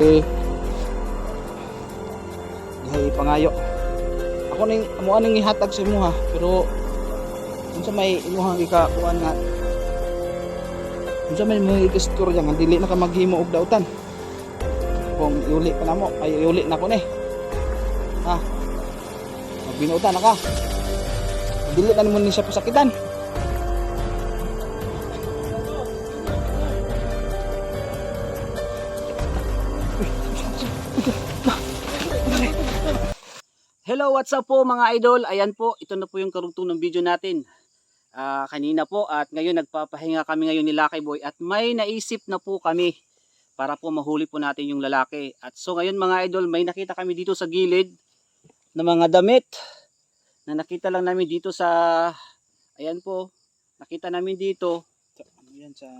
Dihay pangayo. Ako ning amo aning ihatag sa imo ha, pero unsa may imuhang ikakuan nga. Unsa may mga istorya nga dili na ka maghimo og dautan. Kung iuli pa namo, ay iuli na ko ni. Ha. Magbinutan na ka. Dili na nimo ni siya pasakitan. Hello, what's up po mga idol? Ayan po, ito na po yung karugtong ng video natin. Kanina po at ngayon nagpapahinga kami ngayon ni Lucky Boy at may naisip na po kami para po mahuli po natin yung lalaki. At so ngayon mga idol, may nakita kami dito sa gilid na mga damit na nakita lang namin dito sa, ayan po, nakita namin dito. Ano yan sa,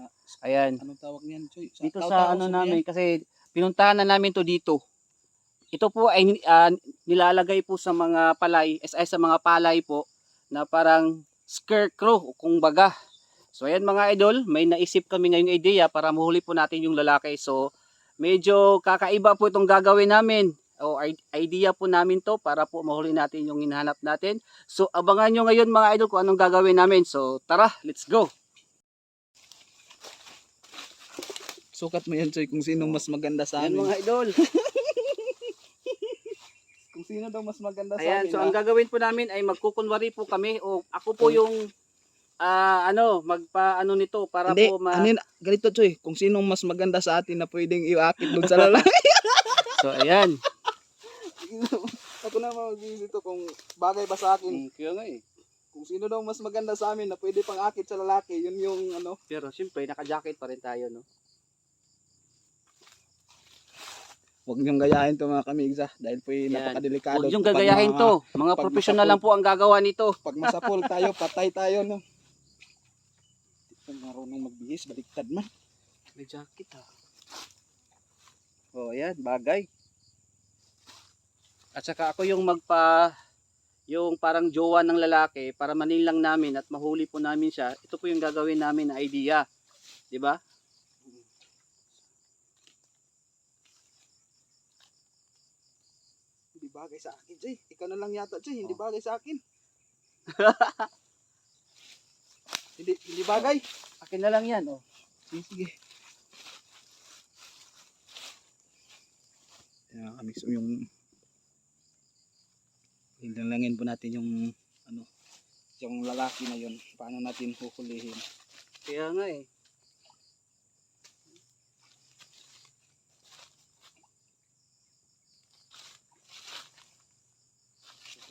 ayan. Anong tawag niyan? Dito sa ano namin, kasi pinuntahan na namin to dito. Ito po ay nilalagay po sa mga palay, sa mga palay po na parang scarecrow kung baga. So ayan mga idol, may naisip kami ngayong idea para mahuli po natin yung lalaki. So medyo kakaiba po itong gagawin namin. O idea po namin to para po mahuli natin yung hinahanap natin. So abangan nyo ngayon mga idol kung anong gagawin namin. So tara, let's go! Sukat mo yan, Choy, kung sino mas maganda sa amin. Ayan mga idol. Kung sino daw mas maganda sa amin. Ayan, so ang gagawin po namin ay magkukunwari po kami o ako po yung magpaano nito para hindi, po ganito Choy, kung sinong mas maganda sa atin na pwedeng iakit doon sa lalaki. So ayan. Ako na magbibigay dito kung bagay ba sa akin. Kaya nga eh. Kung sino daw mas maganda sa amin na pwede pang akit sa lalaki, yun yung ano. Pero siyempre naka-jacket pa rin tayo, no. Huwag niyong gayahin to mga kamigsa dahil po napakadelikado. Huwag niyong gagayahin to. Mga professional lang po ang gagawa nito. Pag masapol tayo, patay tayo, no. Hindi marunong magbihis, baliktad man. May jacket ha. Oh, ayan, bagay. At saka ako yung yung parang jowa ng lalaki para manilang namin at mahuli po namin siya. Ito po yung gagawin namin na idea. 'Di ba? Hindi bagay sa akin, Jay. Ikaw na lang yata, Jay. Hindi bagay sa akin. hindi bagay. Akin na lang yan, oh. Sige. Kaya kami yung hilalangin po natin yung yung lalaki na yun. Paano natin hukulihin. Kaya nga eh.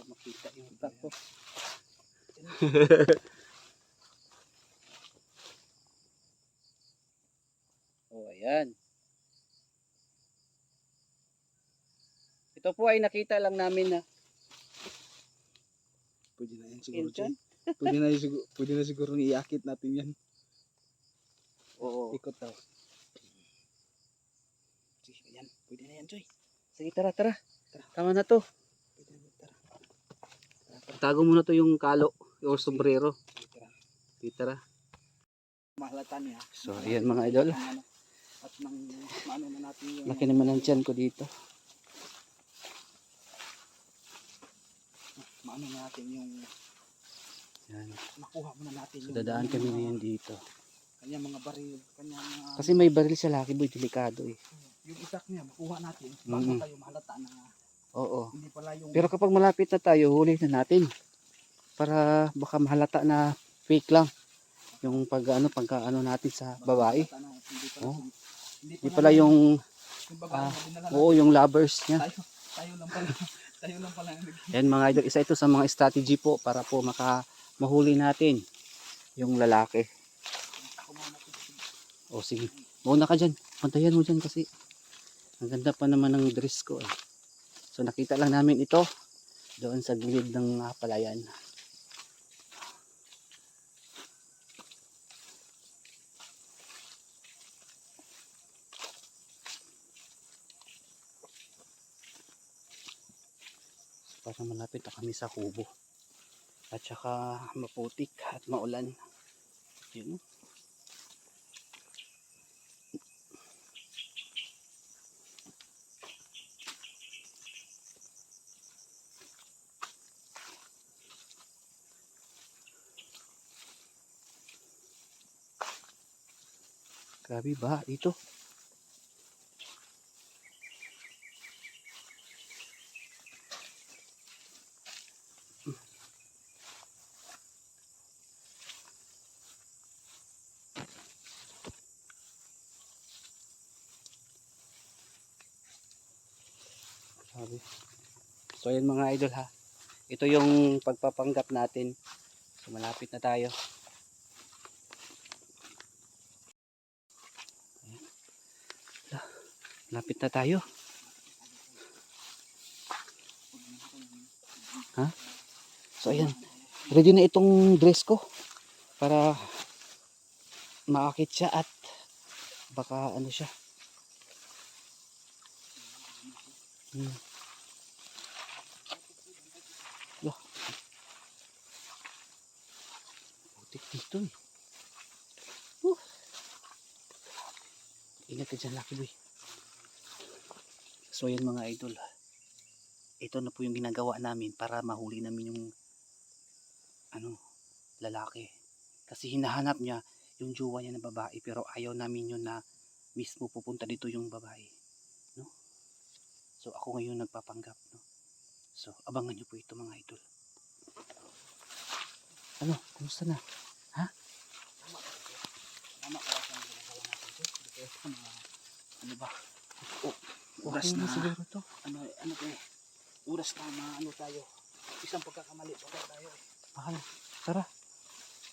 Makita yung utak ko. Oh, ayan. Ito po ay nakita lang namin na pwede na yan siguro. Pwede na siguro iakit natin yan. Oo. Ikot daw. Sige, ayan. Pwede na yan, Joy. Sige, tara. Tama na to. Tago muna to yung kalo o sombrero. Tara. Mahalata niya. So ayan mga idol. At maano na natin yung laki naman ang tiyan ko dito. Maano na natin yung yan. Makuha muna natin yung dadaan kami ngayon dito. Kanya mga baril, kasi may baril sa Lucky Boy, delikado eh. Yung itak niya makuha natin bago tayo mahalata na. Oo. Hindi pala yung... Pero kapag malapit na tayo, huli na natin. Para baka mahalata na fake lang. Yung pagkaano natin sa babae. Oh. Hindi pala yung yung lovers niya. Tayo lang pala. Yan mga idol, isa ito sa mga strategy po para po mahuli natin yung lalaki. Oh sige. Mauna ka dyan. Pantayan mo dyan kasi ang ganda pa naman ng dress ko eh. So nakita lang namin ito doon sa gilid ng palayan. So, parang malapit na kami sa kubo. At saka maputik at maulan. Yun. Grabe ba dito? Grabe. So yan mga idol ha. Ito yung pagpapanggap natin. So malapit na tayo. Malapit na tayo. Ha? So ayan. Ready na itong dress ko. Para maakit siya at baka ano siya. Lah. Putik dito eh. Ingat ka dyan, Lucky Boy. So yan mga idol. Ito na po yung ginagawa namin para mahuli namin yung lalaki. Kasi hinahanap niya yung jowa niya na babae pero ayaw namin yun na mismo pupunta dito yung babae. No? So ako ngayon nagpapanggap. No? So abangan niyo po ito mga idol. Ano? Kumusta na? Ha? Tama pala sa ginagawa natin ito. Ano ba? Oras na siguro to. Ano ba eh? Oras na maano tayo. Isang pagkakamali pa tayo. Bakala. Tara.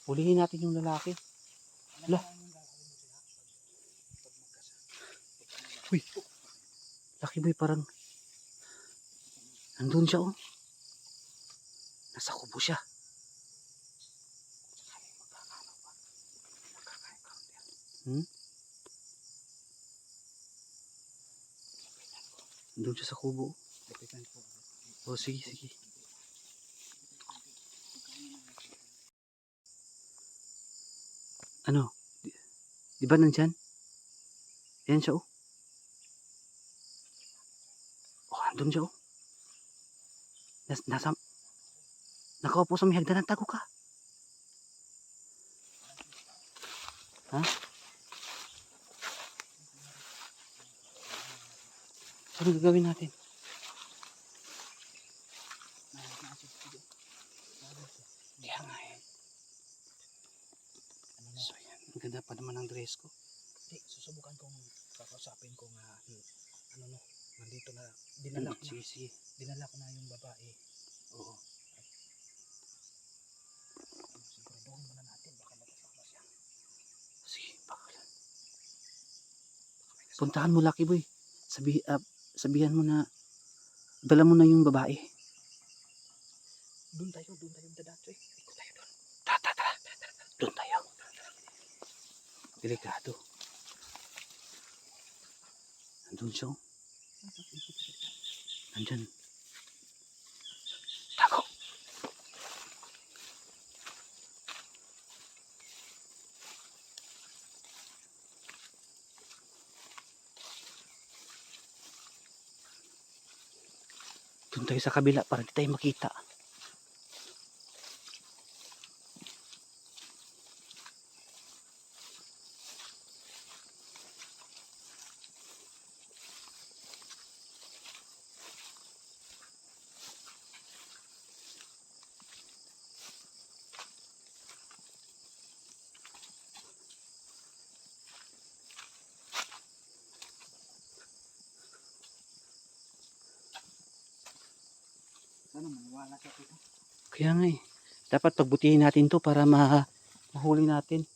Hulihin natin yung lalaki. Hala. Uy. Lucky Boy parang nandun siya oh. Nasa kubo siya. Nandun siya sa kubo. Oh sige. Ano? Di ba nandyan? Ayan siya oh. Oh, andun siya oh. Nakaupo sa may hagdanan. Tago ka. Ha? Ano gagawin natin? Kaya nga eh. So yan. Ang ganda pa naman ang dress ko. Hindi, susubukan kong kakausapin ko nga nandito na dinala ko na. Sige. Dinala ko na yung babae. Oo. Siguraduhin muna natin baka nakasama siya. Sige, baka. Puntahan mo Lucky Boy. Sabihan mo na dala mo na yung babae. Doon tayo dadatso eh. Ikot tayo doon. Tara. Doon tayo. Delikado. Nandun siya. Nandyan. Tago. Doon tayo sa kabila para di tayo makita. Sana maniwala siya dito. Kaya nga eh. Dapat pagbutihin natin to para mahuli natin.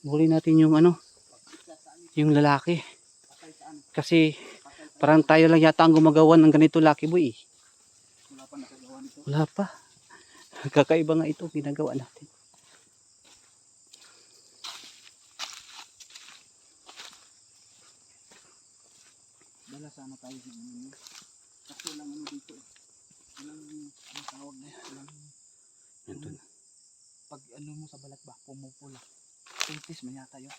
Mahuli natin yung yung lalaki. Kasi parang tayo lang yata ang gumagawa ng ganito Lucky Boy eh. Wala pa nakagawa nito. Wala pa. Kakaiba nga ito ginagawa natin. Dala sana tayo sa ano. Kasi lang dito eh. Ang tawag na Nandun. pag mo sa balat ba, pumupula. Pintis man yata yun.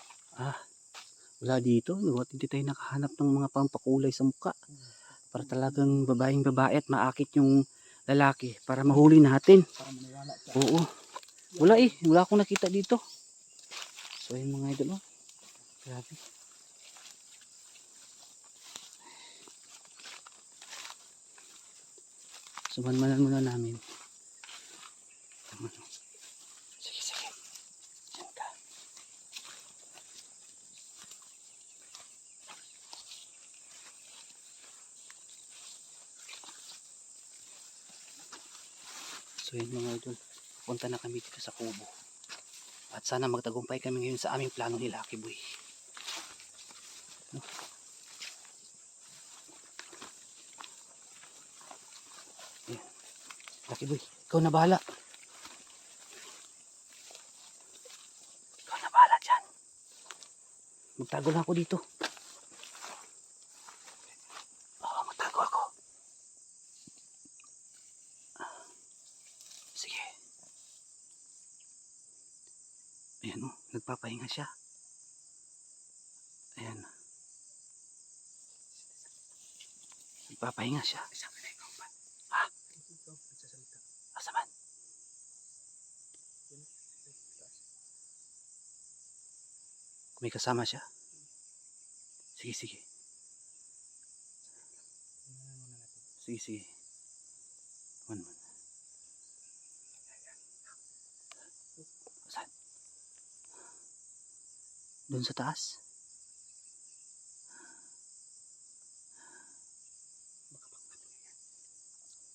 Wala dito. Hindi tayo nakahanap ng mga pampakulay sa mukha. Para talagang babaeng babae at maakit yung lalaki. Para mahuli natin. Para maniwala siya. Oo. Wala eh. Wala akong nakita dito. So yun mga idol. Grabe. Sumanmanan muna namin. Sige, sige. Diyan ka. So yun mga idol, punta na kami dito sa kubo. At sana magtagumpay kami ngayon sa aming plano ni Lucky Boy. No? Ayan. Lucky Boy, ikaw na bahala. Ikaw na bahala dyan. Magtago lang ako dito. Oo, magtago ako. Sige. Ayan o, nagpapahinga siya. Ayan. Nagpapahinga siya. Ha? Asaman? May kasama siya? Sige, sige. Sige, sige. One. Saan? Doon sa taas?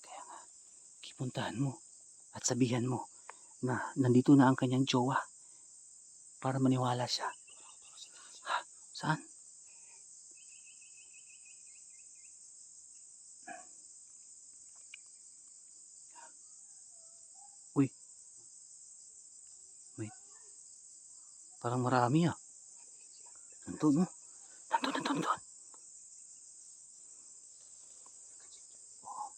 Kaya nga, kipuntahan mo at sabihan mo na nandito na ang kanyang jowa para maniwala siya. Ha? Saan? Uy. Wait. Parang marami ah. Nandun, no? Nandun. Oo.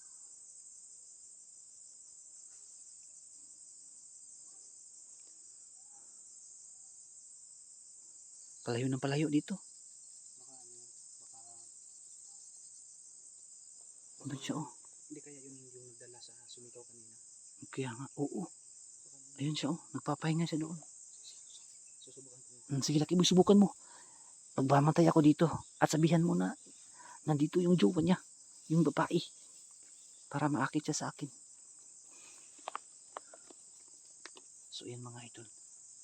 Palayo ng palayo dito. Doon siya, oh. Hindi kaya yun yung nagdala sa sumikaw kanina. Kaya nga, oo. Ayun siya, oh. Nagpapahinga siya doon. Susubukan ko. Sige, Lucky Boy, subukan mo. Pagbamatay ako dito at sabihan mo na nandito yung jowa niya, yung babae, para maakit siya sa akin. So yan mga idol,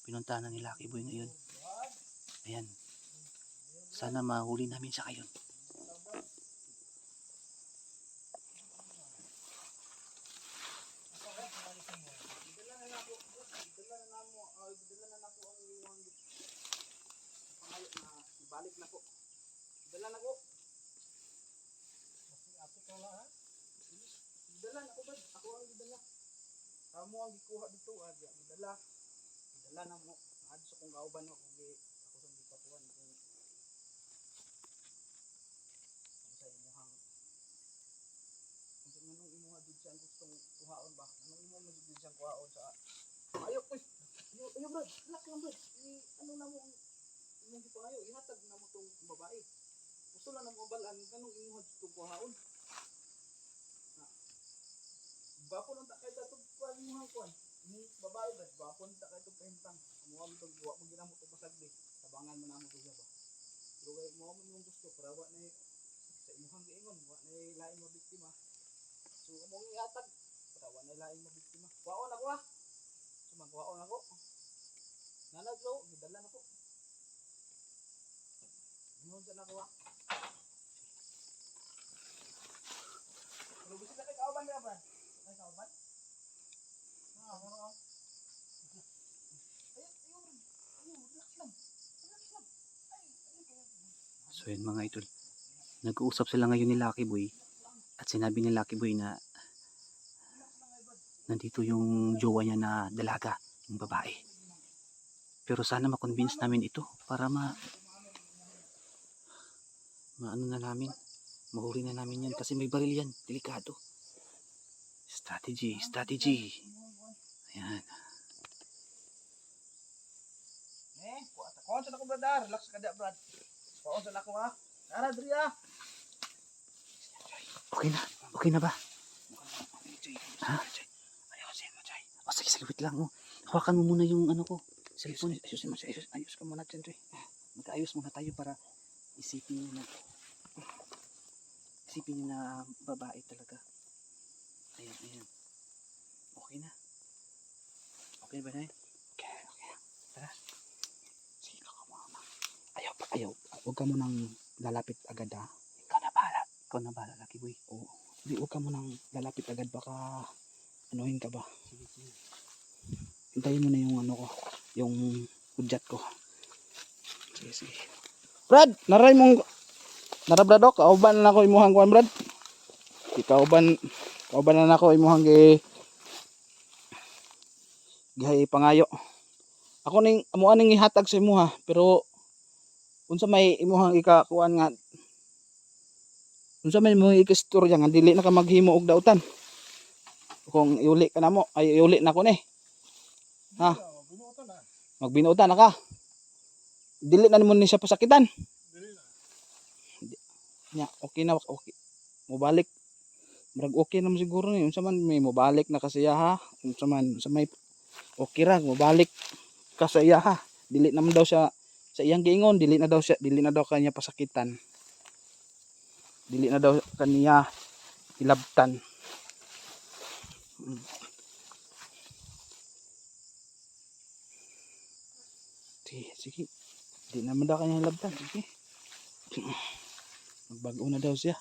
pinuntahan na ni Lucky Boy ngayon. Ayan, sana mahuli namin siya ngayon. Balik na po. Dala na ko. Dala na ko ba? Ako ang gidala. Amo ang gikuha dito, dala. Dala na mo. Adso kung kauban mo kung ako sa gipakuan kung sa imuhang kung sa manong imuha did siya gustong kuhaon ba? Anong imo mo did siya kuhaon sa ayok ko. Ayo bro, lak lang bro. Ano na mo ang imong gipangayo, ihatag na mo tong babae. Gusto lang na mo balaan kanong imuha dito kuhaon. Bapon ang takay tatog kuan imuhang kuan. Ni babae ba, bapon takay tog kahintang. Amo ang tog wa mo ginamo tog basagdi. Tabangan mo na mo diha ba. Pero kay mo imong gusto para wa na sa imuhang giingon, wa na lain mo biktima. So amo ihatag para wa na lain mo biktima. Kuhaon ako ha. Sumagwaon ako. Nanaglo, gidala nako. Ingon sa nako ha. Pero bisita kay kauban niya ba? Kay kauban? Ano? So yun mga idol, nag-uusap sila ngayon ni Lucky Boy at sinabi ni Lucky Boy na nandito yung jowa niya na dalaga, yung babae. Pero sana ma-convince namin ito para maano na namin, mahuli na namin yan kasi may baril yan, delikado. Strategy. Ayan. Kuhaon sa nako brother, relax ka da brad. Kuhaon sa nako ha. Tara diri ha. Okay na ba? Ha? O sige, wait lang. Oh. Hawakan mo muna yung ano ko, cellphone. Ayos ka muna dyan, Joy. Mag-ayos muna tayo para isipin niya na babae talaga. Ayan, ayan. Okay na. Okay ba na yun? Okay, okay. Tara. Sige ka mama. Ayaw. Huwag ka mo nang lalapit agad ha. Ikaw na bahala, Lucky Boy. Oo. Hindi, huwag ka mo nang lalapit agad. Baka anuhin ka ba? Sige. Hintayin mo na yung ano ko. Yung hudyat ko. Sige. Brad, Brad, kauban na ako imuhang kuan, Brad. Kauban na ako imuhang gihay pangayo. Ako ning amuan ning ihatag sa imuha, pero unsa may imuhang ikakuan nga, unsa may mo ikastorya nga dili na ka maghimo og dautan. Kung iuli ka na mo, ay iuli na ko ni. Ha? Magbinuotan na ka. Dili na mo ni siya pasakitan. Nya, okay na, okay. Mobalik. Murag okay naman siguro ni. Unsa man may mobalik na kasiya ha. Unsa may okay ra mobalik ka sa iya ha. Dili naman daw siya sa iyang giingon, dili na daw kanya pasakitan. Dili na daw kaniya hilabtan. Sige. Dili naman daw kanya hilabtan. Sige. Magbago na daw siya.